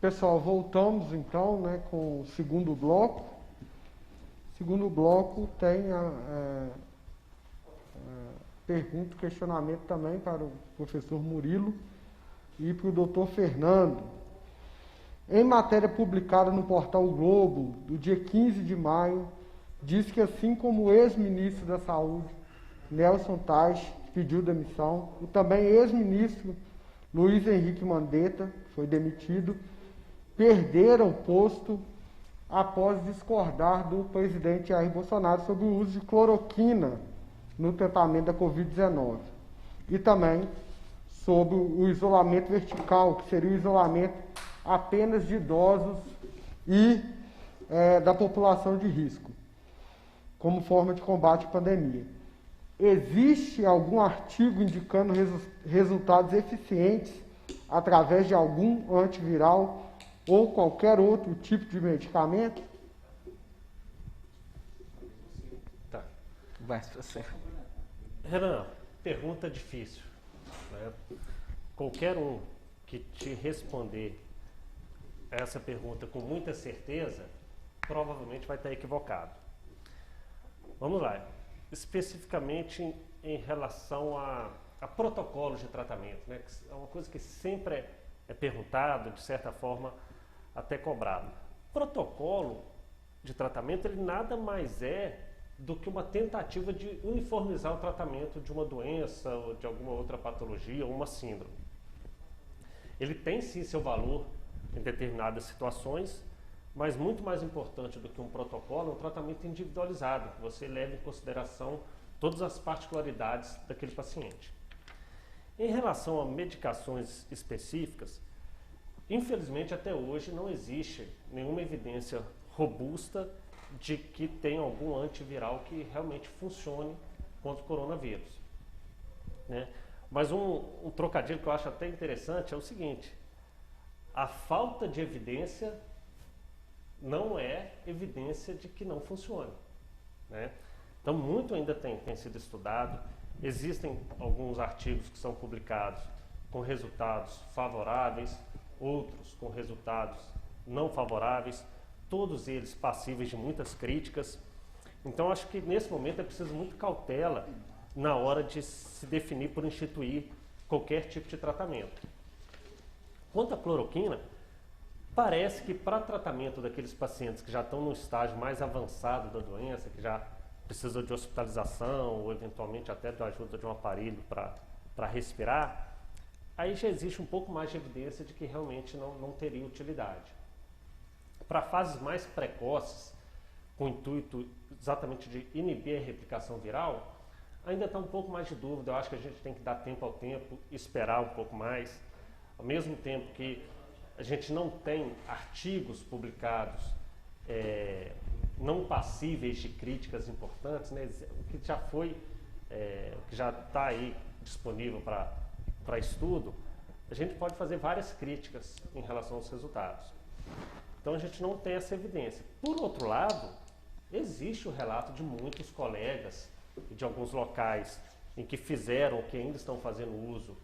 Pessoal, voltamos então, né, com o segundo bloco. O segundo bloco tem a pergunta, questionamento também para o professor Murilo e para o doutor Fernando. Em matéria publicada no portal o Globo, do dia 15 de maio, diz que assim como o ex-ministro da Saúde, Nelson Tais, pediu demissão, o também ex-ministro Luiz Henrique Mandetta, que foi demitido, perderam o posto após discordar do presidente Jair Bolsonaro sobre o uso de cloroquina no tratamento da Covid-19. E também sobre o isolamento vertical, que seria o isolamento apenas de idosos e da população de risco, como forma de combate à pandemia. Existe algum artigo indicando resultados eficientes através de algum antiviral ou qualquer outro tipo de medicamento? Tá. Vai para você. Renan, pergunta difícil, né? Qualquer um que te responder essa pergunta com muita certeza, provavelmente vai estar equivocado. Vamos lá. Especificamente em relação a protocolos de tratamento, né? É uma coisa que sempre é perguntado, de certa forma, até cobrado. Protocolo de tratamento, ele nada mais é do que uma tentativa de uniformizar o tratamento de uma doença ou de alguma outra patologia ou uma síndrome. Ele tem sim seu valor em determinadas situações, mas muito mais importante do que um protocolo é um tratamento individualizado, que você leva em consideração todas as particularidades daquele paciente. Em relação a medicações específicas, infelizmente até hoje não existe nenhuma evidência robusta de que tem algum antiviral que realmente funcione contra o coronavírus, né? Mas um trocadilho que eu acho até interessante é o seguinte: a falta de evidência não é evidência de que não funcione, né? Então, muito ainda tem sido estudado. Existem alguns artigos que são publicados com resultados favoráveis, outros com resultados não favoráveis, todos eles passíveis de muitas críticas. Então, acho que nesse momento é preciso muita cautela na hora de se definir por instituir qualquer tipo de tratamento. Quanto à cloroquina, parece que para tratamento daqueles pacientes que já estão no estágio mais avançado da doença, que já precisam de hospitalização ou eventualmente até da ajuda de um aparelho para respirar, aí já existe um pouco mais de evidência de que realmente não teria utilidade. Para fases mais precoces, com o intuito exatamente de inibir a replicação viral, ainda está um pouco mais de dúvida. Eu acho que a gente tem que dar tempo ao tempo, esperar um pouco mais. Ao mesmo tempo que a gente não tem artigos publicados não passíveis de críticas importantes, né? O que já foi, que já está aí disponível para estudo, a gente pode fazer várias críticas em relação aos resultados. Então a gente não tem essa evidência. Por outro lado, existe o relato de muitos colegas e de alguns locais em que fizeram ou que ainda estão fazendo uso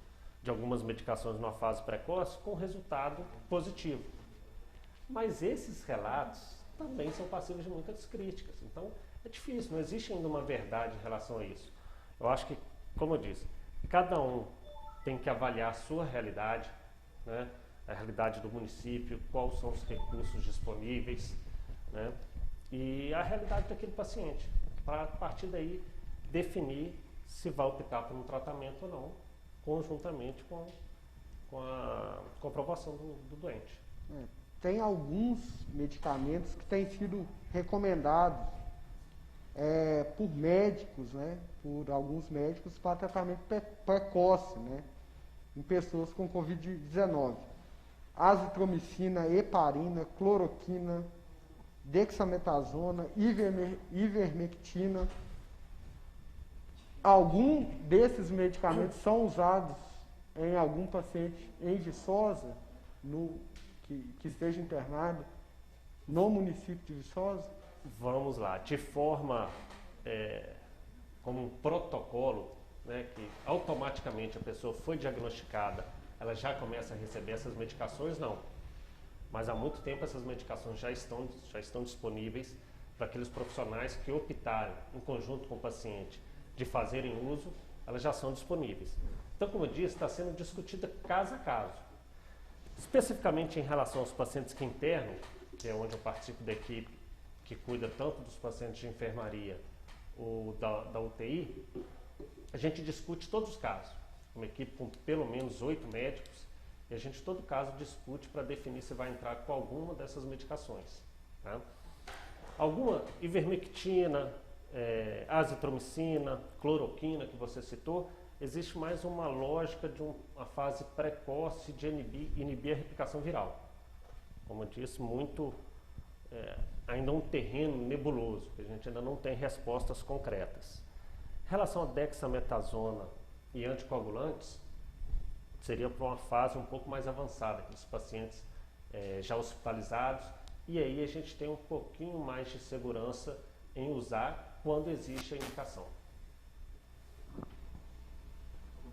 de algumas medicações numa fase precoce com resultado positivo. Mas esses relatos também são passíveis de muitas críticas. Então é difícil, não existe ainda uma verdade em relação a isso. Eu acho que, como eu disse, cada um tem que avaliar a sua realidade, né? A realidade do município, quais são os recursos disponíveis, né? E a realidade daquele paciente, para a partir daí definir se vai optar por um tratamento ou não, conjuntamente com a aprovação do doente. Tem alguns medicamentos que têm sido recomendados por médicos, né, por alguns médicos para tratamento precoce, né, em pessoas com Covid-19. Azitromicina, heparina, cloroquina, dexametasona, ivermectina. Algum desses medicamentos são usados em algum paciente em Viçosa, que esteja internado no município de Viçosa? Vamos lá, de forma como um protocolo, né, que automaticamente a pessoa foi diagnosticada ela já começa a receber essas medicações? Não. Mas há muito tempo essas medicações já estão disponíveis para aqueles profissionais que optarem, em conjunto com o paciente, de fazerem uso, elas já são disponíveis. Então, como eu disse, está sendo discutida caso a caso. Especificamente em relação aos pacientes que internam, que é onde eu participo da equipe que cuida tanto dos pacientes de enfermaria ou da UTI, a gente discute todos os casos. Uma equipe com pelo menos 8 médicos, e a gente, todo caso, discute para definir se vai entrar com alguma dessas medicações. Tá? Alguma ivermectina, azitromicina, cloroquina, que você citou, existe mais uma lógica de uma fase precoce de inibir a replicação viral. Como eu disse, ainda um terreno nebuloso, que a gente ainda não tem respostas concretas. Em relação a dexametasona e anticoagulantes, seria para uma fase um pouco mais avançada, aqueles pacientes já hospitalizados, e aí a gente tem um pouquinho mais de segurança em usar quando existe a indicação.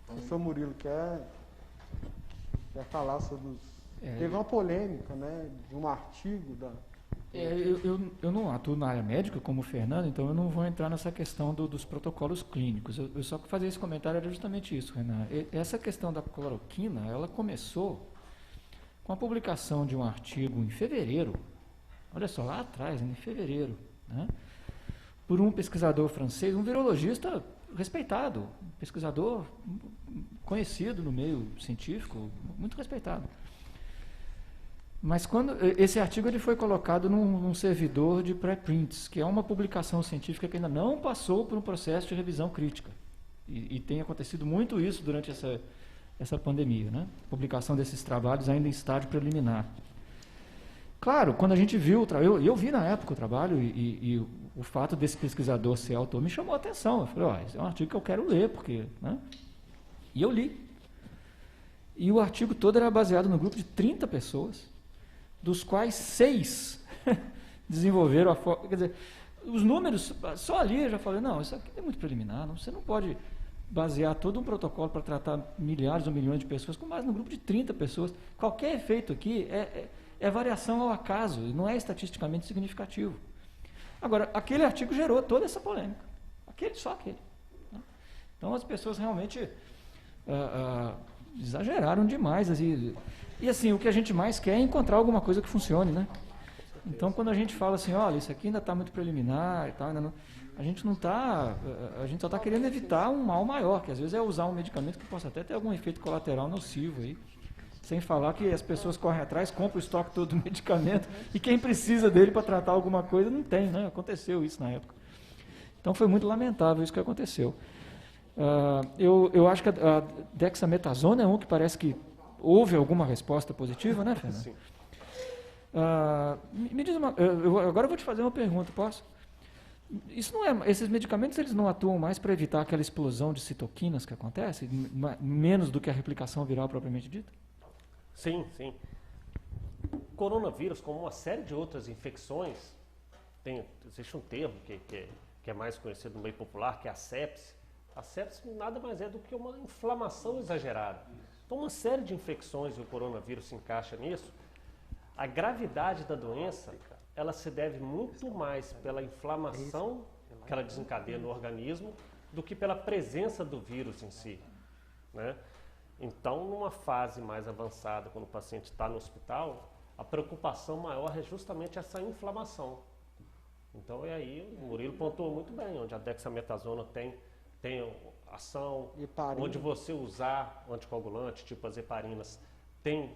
Professor Murilo, quer falar sobre os... Teve uma polêmica, né, de um artigo da... Eu não atuo na área médica como o Fernando, então eu não vou entrar nessa questão dos protocolos clínicos. Eu só fazer esse comentário era justamente isso, Renan. Essa questão da cloroquina, ela começou com a publicação de um artigo em fevereiro, olha só, lá atrás, em fevereiro, né, por um pesquisador francês, um virologista respeitado, um pesquisador conhecido no meio científico, muito respeitado. Mas quando esse artigo ele foi colocado num servidor de preprints, que é uma publicação científica que ainda não passou por um processo de revisão crítica. E tem acontecido muito isso durante essa pandemia, né? Publicação desses trabalhos ainda em estágio preliminar. Claro, quando a gente viu, eu vi na época o trabalho e o fato desse pesquisador ser autor me chamou a atenção. Eu falei, esse é um artigo que eu quero ler, porque... Né? E eu li. E o artigo todo era baseado no grupo de 30 pessoas, dos quais 6 desenvolveram a forma. Quer dizer, os números, só ali eu já falei, não, isso aqui é muito preliminar, você não pode basear todo um protocolo para tratar milhares ou milhões de pessoas com base no grupo de 30 pessoas. Qualquer efeito aqui é variação ao acaso, não é estatisticamente significativo. Agora, aquele artigo gerou toda essa polêmica. Só aquele. Né? Então, as pessoas realmente exageraram demais. E assim, o que a gente mais quer é encontrar alguma coisa que funcione, né? Então, quando a gente fala assim, olha, isso aqui ainda está muito preliminar e tal, a gente não está, a gente só está querendo evitar um mal maior, que às vezes é usar um medicamento que possa até ter algum efeito colateral nocivo aí. Sem falar que as pessoas correm atrás, compram o estoque todo do medicamento e quem precisa dele para tratar alguma coisa não tem, né? Aconteceu isso na época. Então foi muito lamentável isso que aconteceu. Eu acho que a dexametasona é um que parece que houve alguma resposta positiva, né, Fernando? Sim. Me diz agora eu vou te fazer uma pergunta, posso? Isso não esses medicamentos eles não atuam mais para evitar aquela explosão de citoquinas que acontece, menos do que a replicação viral propriamente dita? Sim, sim. O coronavírus, como uma série de outras infecções, existe um termo que é mais conhecido no meio popular, que é a sepse. A sepse nada mais é do que uma inflamação exagerada. Então, uma série de infecções, e o coronavírus se encaixa nisso, a gravidade da doença, ela se deve muito mais pela inflamação que ela desencadeia no organismo do que pela presença do vírus em si, né? Então, numa fase mais avançada, quando o paciente está no hospital, a preocupação maior é justamente essa inflamação. Então, é aí, o Murilo pontuou muito bem, onde a dexametasona tem ação, Heparina. onde você usar o anticoagulante, tipo as heparinas, tem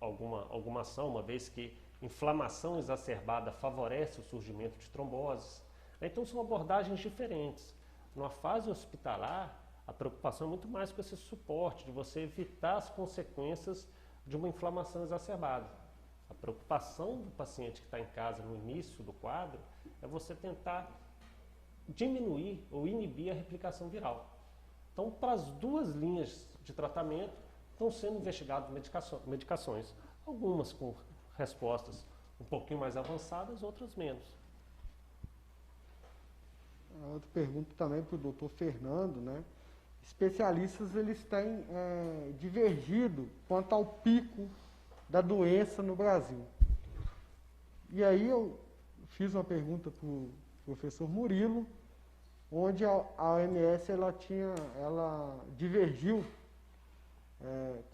alguma ação, uma vez que inflamação exacerbada favorece o surgimento de tromboses. Então, são abordagens diferentes. Numa fase hospitalar, a preocupação é muito mais com esse suporte, de você evitar as consequências de uma inflamação exacerbada. A preocupação do paciente que está em casa no início do quadro é você tentar diminuir ou inibir a replicação viral. Então, para as duas linhas de tratamento, estão sendo investigadas medicações. Algumas com respostas um pouquinho mais avançadas, outras menos. Outra pergunta também para o doutor Fernando, né? especialistas eles têm divergido quanto ao pico da doença no Brasil. E aí eu fiz uma pergunta para o professor Murilo, onde a OMS ela divergiu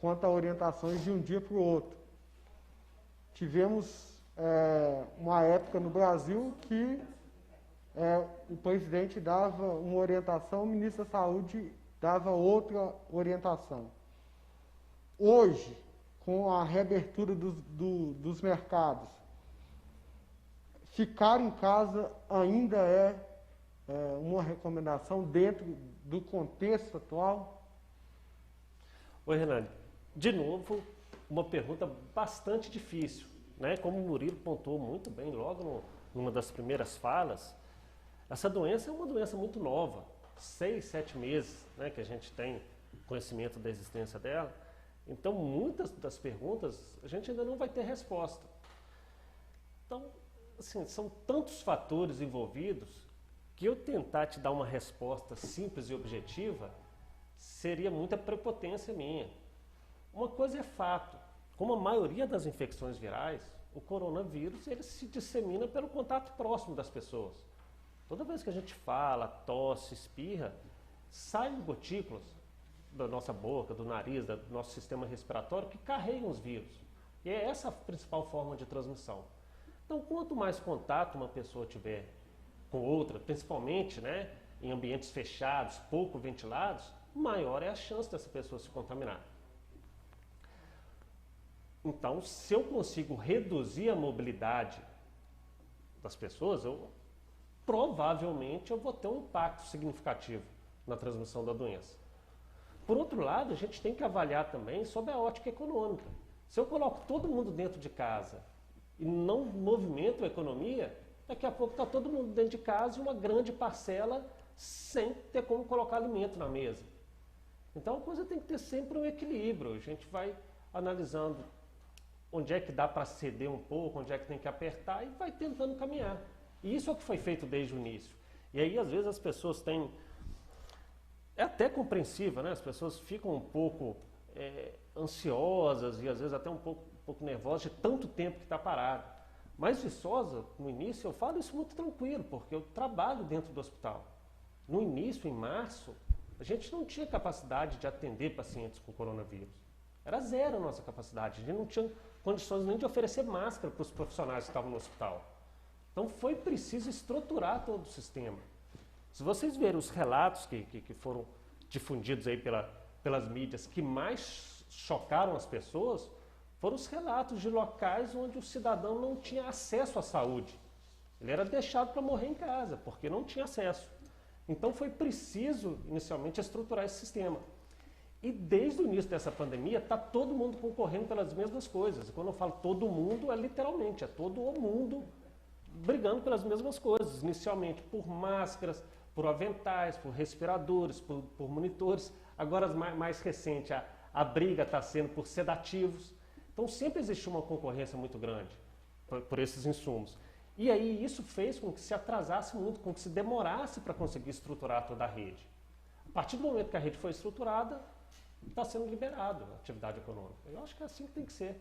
quanto a orientações de um dia para o outro. Tivemos uma época no Brasil que o presidente dava uma orientação, o ministro da Saúde dava outra orientação. Hoje, com a reabertura dos mercados, ficar em casa ainda é uma recomendação dentro do contexto atual? Oi, Renan. De novo, uma pergunta bastante difícil, né? Como o Murilo pontuou muito bem logo numa das primeiras falas, essa doença é uma doença muito nova, 6, 7 meses, né, que a gente tem conhecimento da existência dela. Então, muitas das perguntas a gente ainda não vai ter resposta. Então, assim, são tantos fatores envolvidos que eu tentar te dar uma resposta simples e objetiva seria muita prepotência minha. Uma coisa é fato, como a maioria das infecções virais, o coronavírus ele se dissemina pelo contato próximo das pessoas. Toda vez que a gente fala, tosse, espirra, saem gotículas da nossa boca, do nariz, do nosso sistema respiratório que carregam os vírus. E é essa a principal forma de transmissão. Então, quanto mais contato uma pessoa tiver com outra, principalmente, né, em ambientes fechados, pouco ventilados, maior é a chance dessa pessoa se contaminar. Então, se eu consigo reduzir a mobilidade das pessoas, provavelmente eu vou ter um impacto significativo na transmissão da doença. Por outro lado, a gente tem que avaliar também sobre a ótica econômica. Se eu coloco todo mundo dentro de casa e não movimento a economia, daqui a pouco está todo mundo dentro de casa e uma grande parcela sem ter como colocar alimento na mesa. Então a coisa tem que ter sempre um equilíbrio. A gente vai analisando onde é que dá para ceder um pouco, onde é que tem que apertar e vai tentando caminhar. E isso é o que foi feito desde o início. E aí às vezes as pessoas têm... É até compreensível, né? As pessoas ficam um pouco ansiosas e às vezes até um pouco nervosas de tanto tempo que está parado. Mas Viçosa, no início, eu falo isso muito tranquilo, porque eu trabalho dentro do hospital. No início, em março, a gente não tinha capacidade de atender pacientes com coronavírus. Era zero a nossa capacidade. A gente não tinha condições nem de oferecer máscara para os profissionais que estavam no hospital. Então foi preciso estruturar todo o sistema. Se vocês verem os relatos que foram difundidos aí pelas mídias que mais chocaram as pessoas, foram os relatos de locais onde o cidadão não tinha acesso à saúde. Ele era deixado para morrer em casa, porque não tinha acesso. Então foi preciso, inicialmente, estruturar esse sistema. E desde o início dessa pandemia, está todo mundo concorrendo pelas mesmas coisas. E quando eu falo todo mundo, é literalmente, é todo o mundo brigando pelas mesmas coisas. Inicialmente por máscaras, por aventais, por respiradores, por monitores. Agora, mais recente, a briga está sendo por sedativos. Então sempre existiu uma concorrência muito grande por esses insumos. E aí isso fez com que se atrasasse muito, com que se demorasse para conseguir estruturar toda a rede. A partir do momento que a rede foi estruturada, está sendo liberado a atividade econômica. Eu acho que é assim que tem que ser.